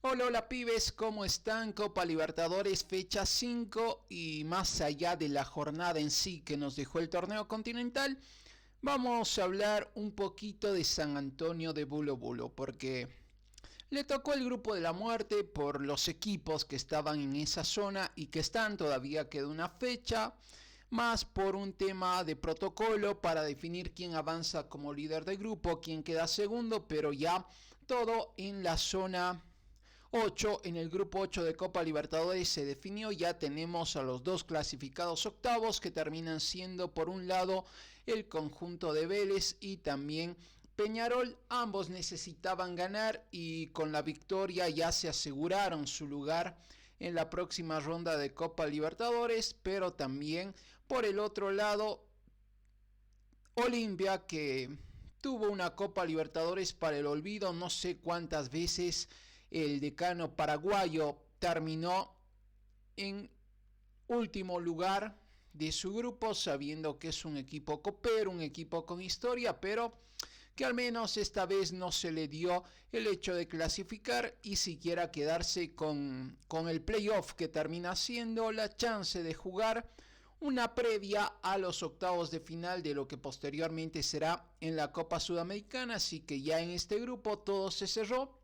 Hola, hola pibes, ¿cómo están? Copa Libertadores fecha 5 y más allá de la jornada en sí que nos dejó el torneo continental, vamos a hablar un poquito de San Antonio de Bulo Bulo porque le tocó el grupo de la muerte por los equipos que estaban en esa zona y que están, todavía queda una fecha, más por un tema de protocolo para definir quién avanza como líder de grupo, quién queda segundo, pero ya todo en la zona 8, en el grupo 8 de Copa Libertadores se definió, ya tenemos a los dos clasificados octavos que terminan siendo por un lado el conjunto de Vélez y también Peñarol. Ambos necesitaban ganar y con la victoria ya se aseguraron su lugar en la próxima ronda de Copa Libertadores, pero también por el otro lado Olimpia, que tuvo una Copa Libertadores para el olvido, no sé cuántas veces el decano paraguayo terminó en último lugar de su grupo, sabiendo que es un equipo copero, un equipo con historia, pero que al menos esta vez no se le dio el hecho de clasificar y siquiera quedarse con el playoff, que termina siendo la chance de jugar una previa a los octavos de final de lo que posteriormente será en la Copa Sudamericana. Así que ya en este grupo todo se cerró.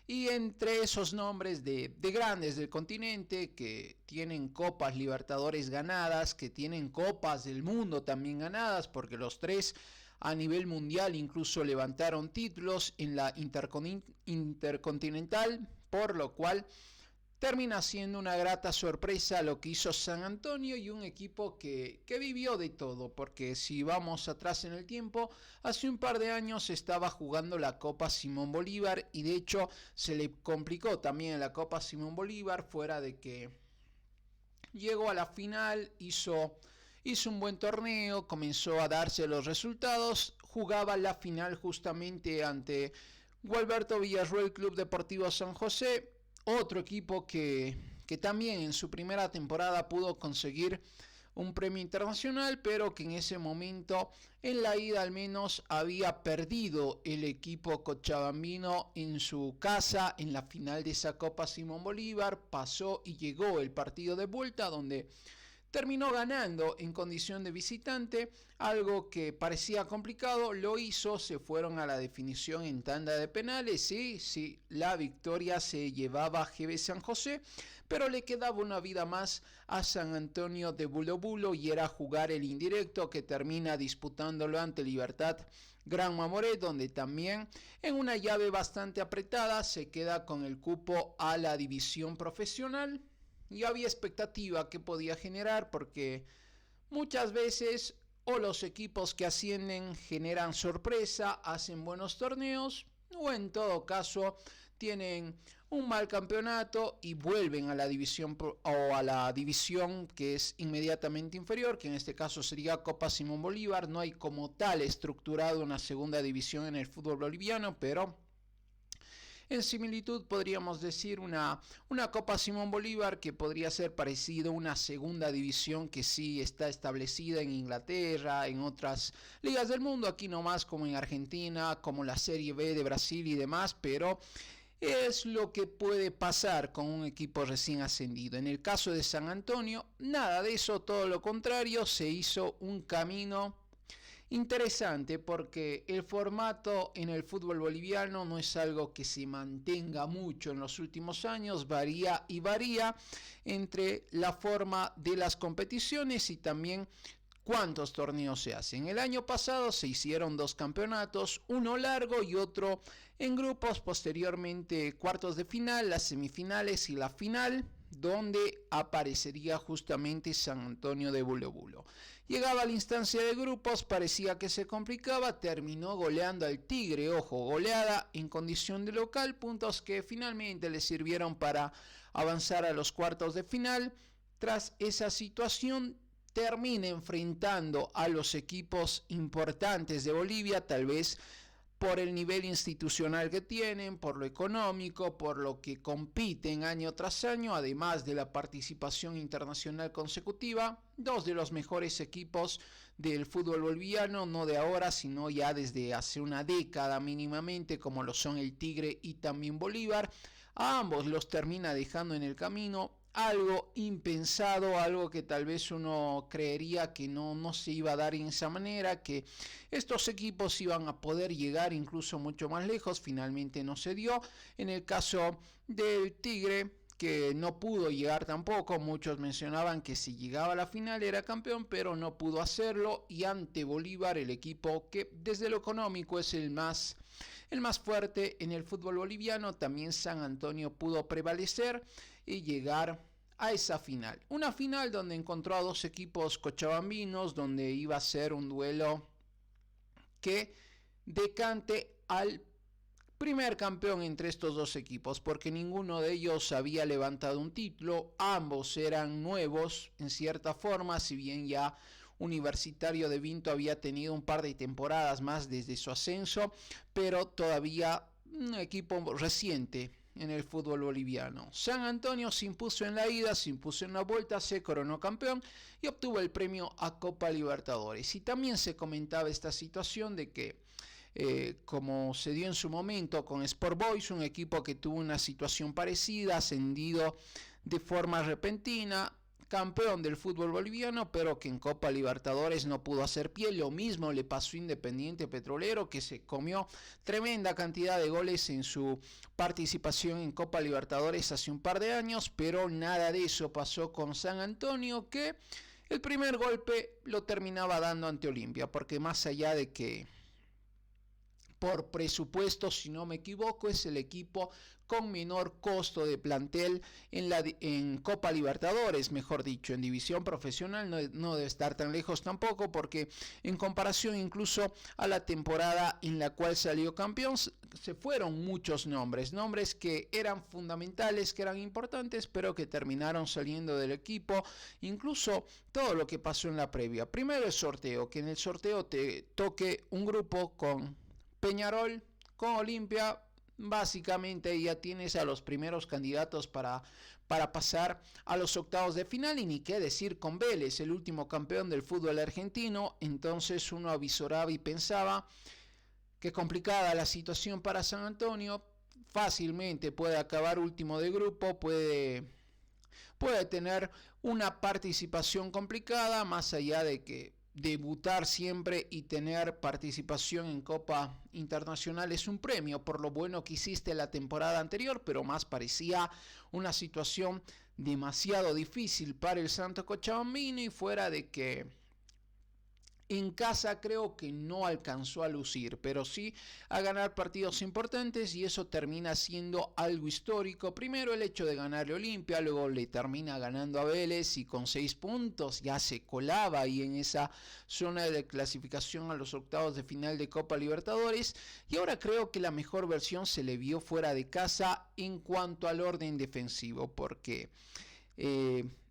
Y entre esos nombres de grandes del continente que tienen Copas Libertadores ganadas, que tienen Copas del Mundo también ganadas, porque los tres a nivel mundial incluso levantaron títulos en la Intercontinental, por lo cual termina siendo una grata sorpresa lo que hizo San Antonio y un equipo que vivió de todo, porque si vamos atrás en el tiempo, hace un par de años estaba jugando la Copa Simón Bolívar y de hecho se le complicó también en la Copa Simón Bolívar, fuera de que llegó a la final, hizo un buen torneo, comenzó a darse los resultados, jugaba la final justamente ante Gualberto Villarroel Club Deportivo San José, otro equipo que también en su primera temporada pudo conseguir un premio internacional, pero que en ese momento, en la ida al menos, había perdido el equipo cochabambino en su casa en la final de esa Copa Simón Bolívar. Pasó y llegó el partido de vuelta donde terminó ganando en condición de visitante, algo que parecía complicado, lo hizo, se fueron a la definición en tanda de penales, sí, la victoria se llevaba a GB San José, pero le quedaba una vida más a San Antonio de Bulo Bulo y era jugar el indirecto, que termina disputándolo ante Libertad Gran Mamoré, donde también en una llave bastante apretada se queda con el cupo a la división profesional. Y había expectativa que podía generar, porque muchas veces o los equipos que ascienden generan sorpresa, hacen buenos torneos, o en todo caso tienen un mal campeonato y vuelven a la división que es inmediatamente inferior, que en este caso sería Copa Simón Bolívar. No hay como tal estructurado una segunda división en el fútbol boliviano, pero en similitud podríamos decir una Copa Simón Bolívar, que podría ser parecido a una segunda división que sí está establecida en Inglaterra, en otras ligas del mundo, aquí nomás como en Argentina, como la Serie B de Brasil y demás, pero es lo que puede pasar con un equipo recién ascendido. En el caso de San Antonio, nada de eso, todo lo contrario, se hizo un camino interesante, porque el formato en el fútbol boliviano no es algo que se mantenga mucho en los últimos años, varía entre la forma de las competiciones y también cuántos torneos se hacen. El año pasado se hicieron dos campeonatos, uno largo y otro en grupos, posteriormente cuartos de final, las semifinales y la final, donde aparecería justamente San Antonio de Bulo Bulo. Llegaba a la instancia de grupos, parecía que se complicaba, terminó goleando al Tigre, ojo, goleada en condición de local, puntos que finalmente le sirvieron para avanzar a los cuartos de final. Tras esa situación, termina enfrentando a los equipos importantes de Bolivia, tal vez por el nivel institucional que tienen, por lo económico, por lo que compiten año tras año, además de la participación internacional consecutiva, dos de los mejores equipos del fútbol boliviano, no de ahora, sino ya desde hace una década mínimamente, como lo son el Tigre y también Bolívar. A ambos los termina dejando en el camino algo impensado, algo que tal vez uno creería que no se iba a dar en esa manera, que estos equipos iban a poder llegar incluso mucho más lejos. Finalmente no se dio. En el caso del Tigre, que no pudo llegar tampoco, muchos mencionaban que si llegaba a la final era campeón, pero no pudo hacerlo, y ante Bolívar, el equipo que desde lo económico es el más fuerte en el fútbol boliviano, también San Antonio pudo prevalecer y llegar a esa final. Una final donde encontró a dos equipos cochabambinos, donde iba a ser un duelo que decante al primer campeón entre estos dos equipos, porque ninguno de ellos había levantado un título, ambos eran nuevos en cierta forma, si bien ya Universitario de Vinto había tenido un par de temporadas más desde su ascenso, pero todavía un equipo reciente en el fútbol boliviano. San Antonio se impuso en la ida, se impuso en la vuelta, se coronó campeón y obtuvo el premio a Copa Libertadores. Y también se comentaba esta situación de que como se dio en su momento con Sport Boys, un equipo que tuvo una situación parecida, ascendido de forma repentina, campeón del fútbol boliviano, pero que en Copa Libertadores no pudo hacer pie. Lo mismo le pasó a Independiente Petrolero, que se comió tremenda cantidad de goles en su participación en Copa Libertadores hace un par de años, pero nada de eso pasó con San Antonio, que el primer golpe lo terminaba dando ante Olimpia, porque más allá de que por presupuesto, si no me equivoco, es el equipo con menor costo de plantel en Copa Libertadores, mejor dicho, en división profesional no debe estar tan lejos tampoco, porque en comparación incluso a la temporada en la cual salió campeón, se fueron muchos nombres que eran fundamentales, que eran importantes, pero que terminaron saliendo del equipo. Incluso todo lo que pasó en la previa. Primero el sorteo, que en el sorteo te toque un grupo con Peñarol, con Olimpia, básicamente ya tienes a los primeros candidatos para pasar a los octavos de final, y ni qué decir con Vélez, el último campeón del fútbol argentino. Entonces uno avisoraba y pensaba que complicada la situación para San Antonio, fácilmente puede acabar último de grupo, puede tener una participación complicada, más allá de que debutar siempre y tener participación en Copa Internacional es un premio por lo bueno que hiciste la temporada anterior, pero más parecía una situación demasiado difícil para el Santo Cochabambino, y fuera de que en casa creo que no alcanzó a lucir, pero sí a ganar partidos importantes, y eso termina siendo algo histórico. Primero el hecho de ganarle a Olimpia, luego le termina ganando a Vélez, y con 6 puntos ya se colaba ahí en esa zona de clasificación a los octavos de final de Copa Libertadores. Y ahora creo que la mejor versión se le vio fuera de casa en cuanto al orden defensivo, porque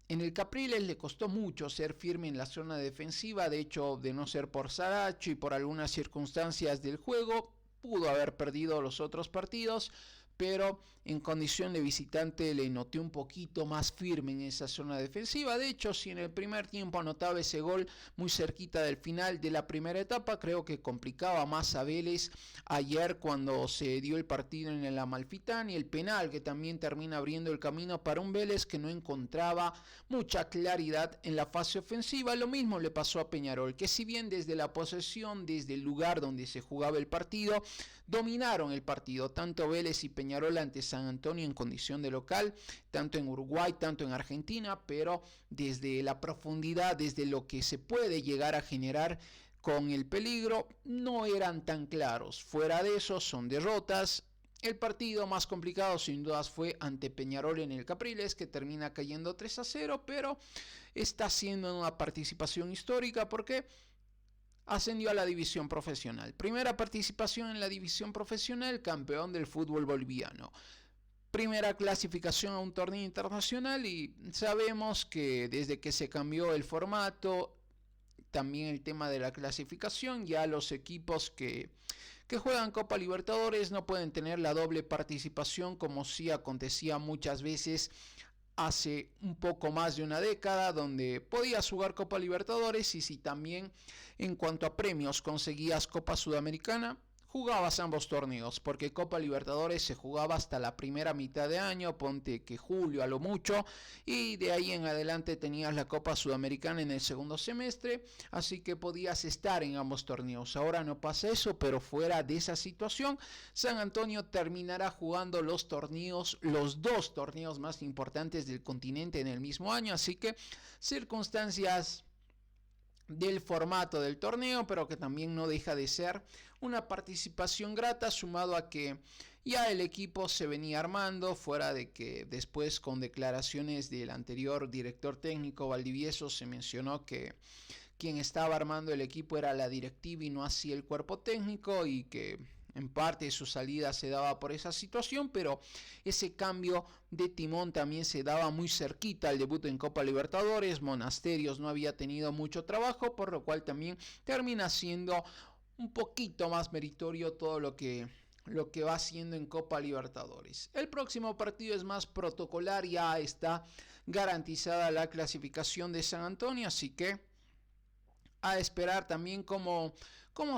en el Capriles le costó mucho ser firme en la zona defensiva. De hecho, de no ser por Saracho y por algunas circunstancias del juego, pudo haber perdido los otros partidos, pero en condición de visitante le noté un poquito más firme en esa zona defensiva. De hecho, si en el primer tiempo anotaba ese gol muy cerquita del final de la primera etapa, creo que complicaba más a Vélez ayer cuando se dio el partido en el Amalfitán, y el penal que también termina abriendo el camino para un Vélez que no encontraba mucha claridad en la fase ofensiva. Lo mismo le pasó a Peñarol, que si bien desde la posesión, desde el lugar donde se jugaba el partido, dominaron el partido, tanto Vélez y Peñarol ante San Antonio en condición de local, tanto en Uruguay, tanto en Argentina, pero desde la profundidad, desde lo que se puede llegar a generar con el peligro, no eran tan claros. Fuera de eso, son derrotas. El partido más complicado sin dudas fue ante Peñarol en el Capriles, que termina cayendo 3-0, pero está siendo una participación histórica porque ascendió a la división profesional. Primera participación en la división profesional, campeón del fútbol boliviano. Primera clasificación a un torneo internacional, y sabemos que desde que se cambió el formato, también el tema de la clasificación. Ya los equipos que juegan Copa Libertadores no pueden tener la doble participación como sí acontecía muchas veces hace un poco más de una década, donde podías jugar Copa Libertadores y si también en cuanto a premios conseguías Copa Sudamericana, jugabas ambos torneos, porque Copa Libertadores se jugaba hasta la primera mitad de año, ponte que julio a lo mucho, y de ahí en adelante tenías la Copa Sudamericana en el segundo semestre, así que podías estar en ambos torneos. Ahora no pasa eso, pero fuera de esa situación, San Antonio terminará jugando los dos torneos más importantes del continente en el mismo año, así que circunstancias del formato del torneo, pero que también no deja de ser una participación grata, sumado a que ya el equipo se venía armando, fuera de que después con declaraciones del anterior director técnico Valdivieso se mencionó que quien estaba armando el equipo era la directiva y no así el cuerpo técnico, y que en parte su salida se daba por esa situación, pero ese cambio de timón también se daba muy cerquita al debut en Copa Libertadores. Monasterios no había tenido mucho trabajo, por lo cual también termina siendo un poquito más meritorio todo lo que va haciendo en Copa Libertadores. El próximo partido es más protocolar, ya está garantizada la clasificación de San Antonio, así que a esperar también cómo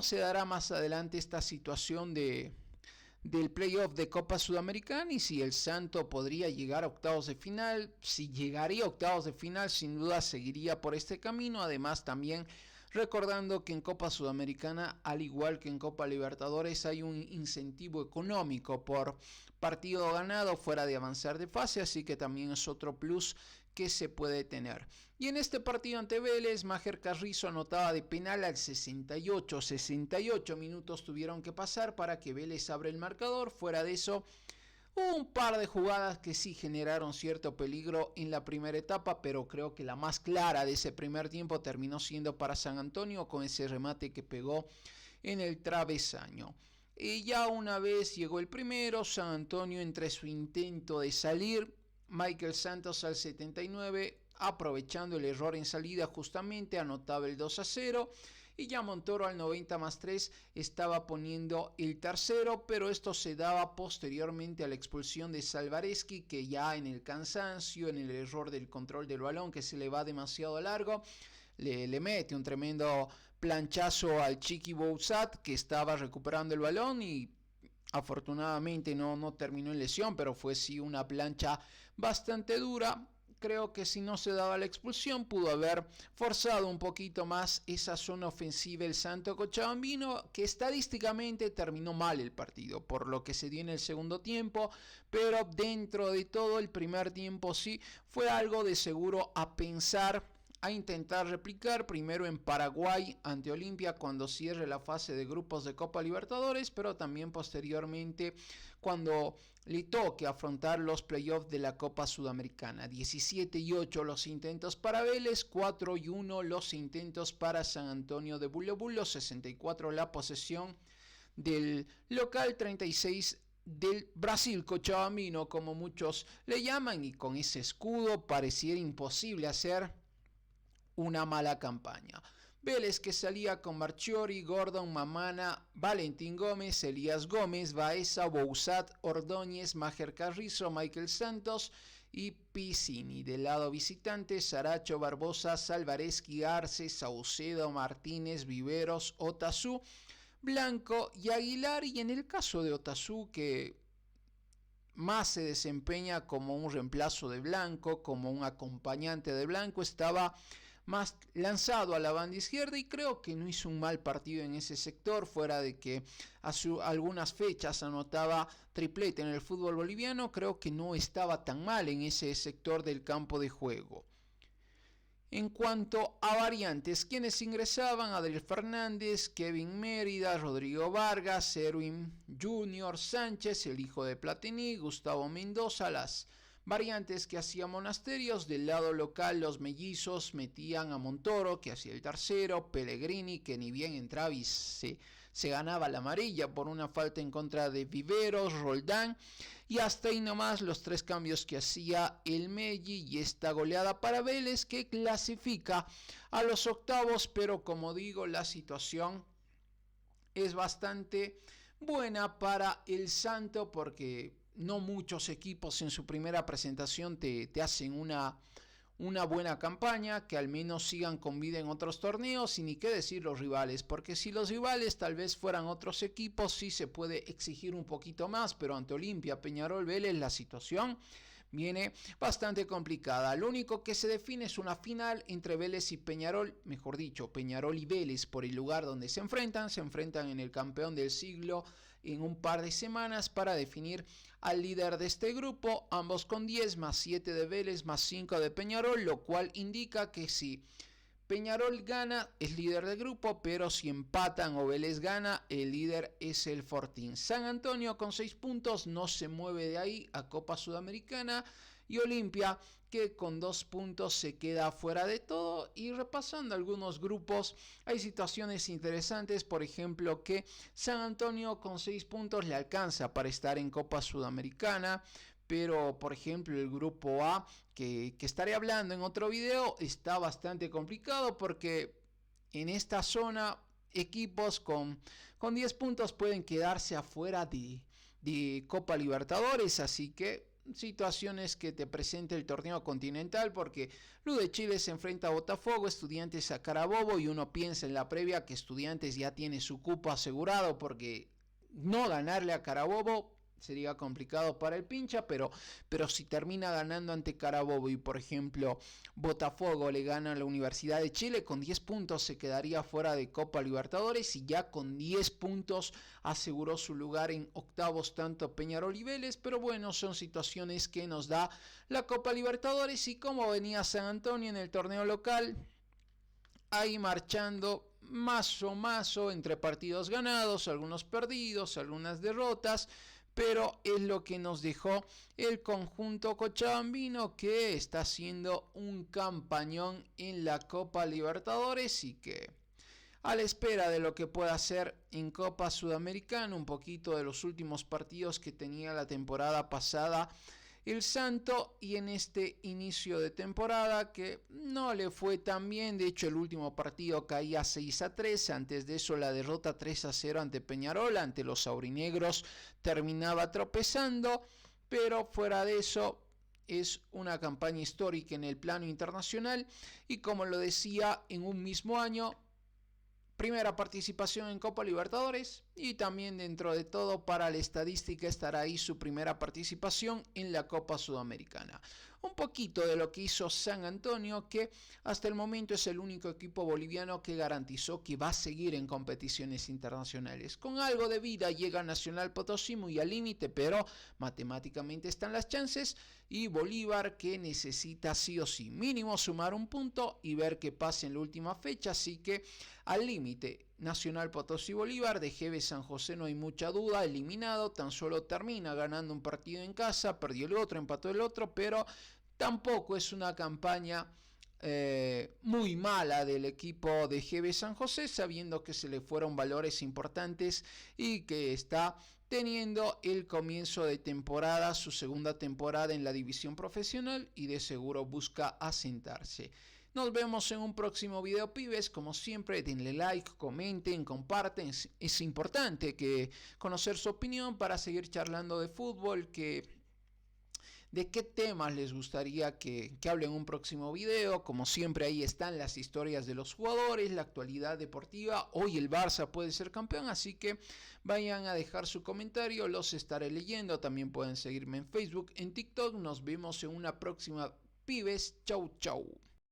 se dará más adelante esta situación del playoff de Copa Sudamericana y si el Santo podría llegar a octavos de final. Si llegaría a octavos de final, sin duda seguiría por este camino. Además, también recordando que en Copa Sudamericana, al igual que en Copa Libertadores, hay un incentivo económico por partido ganado fuera de avanzar de fase, así que también es otro plus que se puede tener. Y en este partido ante Vélez, Máger Carrizo anotaba de penal al 68 minutos tuvieron que pasar para que Vélez abra el marcador. Fuera de eso, hubo un par de jugadas que sí generaron cierto peligro en la primera etapa, pero creo que la más clara de ese primer tiempo terminó siendo para San Antonio con ese remate que pegó en el travesaño. Y ya una vez llegó el primero, San Antonio entre su intento de salir, Michael Santos al 79, aprovechando el error en salida justamente, anotaba el 2-0 y ya Montoro al 90+3 estaba poniendo el tercero, pero esto se daba posteriormente a la expulsión de Salvareski, que ya en el cansancio, en el error del control del balón que se le va demasiado largo, le mete un tremendo planchazo al Chiqui Bouzat, que estaba recuperando el balón y afortunadamente no terminó en lesión, pero fue sí una plancha bastante dura. Creo que si no se daba la expulsión pudo haber forzado un poquito más esa zona ofensiva el Santo Cochabambino, que estadísticamente terminó mal el partido por lo que se dio en el segundo tiempo, pero dentro de todo el primer tiempo sí fue algo de seguro a pensar, a intentar replicar, primero en Paraguay ante Olimpia cuando cierre la fase de grupos de Copa Libertadores, pero también posteriormente cuando le toque afrontar los playoffs de la Copa Sudamericana. 17-8 los intentos para Vélez, 4-1 los intentos para San Antonio de Bulo Bulo, 64 la posesión del local, 36 del Brasil Cochabambino, como muchos le llaman, y con ese escudo pareciera imposible hacer una mala campaña. Vélez, que salía con Marchiori, Gordon, Mamana, Valentín Gómez, Elías Gómez, Baeza, Bouzat, Ordóñez, Máger Carrizo, Michael Santos y Piscini. Del lado visitante, Saracho, Barbosa, Salvareski, Arce, Saucedo, Martínez, Viveros, Otazú, Blanco y Aguilar. Y en el caso de Otazú, que más se desempeña como un reemplazo de Blanco, como un acompañante de Blanco, estaba más lanzado a la banda izquierda y creo que no hizo un mal partido en ese sector, fuera de que algunas fechas anotaba triplete en el fútbol boliviano. Creo que no estaba tan mal en ese sector del campo de juego. En cuanto a variantes, quienes ingresaban: Adriel Fernández, Kevin Mérida, Rodrigo Vargas, Erwin Junior Sánchez, el hijo de Platini, Gustavo Mendoza. Las variantes que hacía Monasterios: del lado local los mellizos metían a Montoro, que hacía el tercero, Pellegrini, que ni bien entraba y se ganaba la amarilla por una falta en contra de Viveros, Roldán, Y hasta ahí nomás los 3 cambios que hacía el Meggi y esta goleada para Vélez que clasifica a los octavos, pero como digo, la situación es bastante buena para el Santo porque no muchos equipos en su primera presentación te hacen una buena campaña, que al menos sigan con vida en otros torneos, y ni qué decir los rivales, porque si los rivales tal vez fueran otros equipos, sí se puede exigir un poquito más, pero ante Olimpia, Peñarol, Vélez, la situación viene bastante complicada. Lo único que se define es una final entre Vélez y Peñarol, mejor dicho, Peñarol y Vélez por el lugar donde se enfrentan en el campeón del siglo en un par de semanas para definir al líder de este grupo, ambos con 10 más 7 de Vélez más 5 de Peñarol, lo cual indica que si Peñarol gana es líder del grupo, pero si empatan o Vélez gana, el líder es el Fortín. San Antonio con 6 puntos no se mueve de ahí a Copa Sudamericana, y Olimpia que con 2 puntos se queda fuera de todo. Y repasando algunos grupos, hay situaciones interesantes, por ejemplo que San Antonio con 6 puntos le alcanza para estar en Copa Sudamericana, pero por ejemplo el grupo A, que estaré hablando en otro video, está bastante complicado porque en esta zona equipos con 10 puntos pueden quedarse afuera de Copa Libertadores, así que situaciones que te presenta el torneo continental, porque Luz de Chile se enfrenta a Botafogo, Estudiantes a Carabobo, y uno piensa en la previa que Estudiantes ya tiene su cupo asegurado, porque no ganarle a Carabobo sería complicado para el pincha, pero si termina ganando ante Carabobo y por ejemplo Botafogo le gana a la Universidad de Chile, con 10 puntos se quedaría fuera de Copa Libertadores, y ya con 10 puntos aseguró su lugar en octavos tanto Peñarol y Vélez. Pero bueno, son situaciones que nos da la Copa Libertadores, y como venía San Antonio en el torneo local, ahí marchando mazo entre partidos ganados, algunos perdidos, algunas derrotas, pero es lo que nos dejó el conjunto cochabambino, que está haciendo un campañón en la Copa Libertadores y que a la espera de lo que pueda hacer en Copa Sudamericana, un poquito de los últimos partidos que tenía la temporada pasada el Santo, y en este inicio de temporada que no le fue tan bien. De hecho, el último partido caía 6-3, antes de eso la derrota 3-0 ante Peñarol, ante los aurinegros terminaba tropezando, pero fuera de eso es una campaña histórica en el plano internacional, y como lo decía, en un mismo año, primera participación en Copa Libertadores, y también dentro de todo para la estadística estará ahí su primera participación en la Copa Sudamericana. Un poquito de lo que hizo San Antonio, que hasta el momento es el único equipo boliviano que garantizó que va a seguir en competiciones internacionales. Con algo de vida llega Nacional Potosí muy al límite, pero matemáticamente están las chances, y Bolívar que necesita sí o sí mínimo sumar un punto y ver qué pasa en la última fecha, así que al límite Nacional Potosí Bolívar. De GB San José no hay mucha duda, eliminado, tan solo termina ganando un partido en casa, perdió el otro, empató el otro, pero tampoco es una campaña muy mala del equipo de GB San José, sabiendo que se le fueron valores importantes y que está teniendo el comienzo de temporada, su segunda temporada en la división profesional, y de seguro busca asentarse. Nos vemos en un próximo video, pibes. Como siempre, denle like, comenten, comparten. Es importante que conocer su opinión para seguir charlando de fútbol, de qué temas les gustaría que hable en un próximo video. Como siempre, ahí están las historias de los jugadores, la actualidad deportiva. Hoy el Barça puede ser campeón, así que vayan a dejar su comentario, los estaré leyendo. También pueden seguirme en Facebook, en TikTok. Nos vemos en una próxima, pibes. Chau, chau.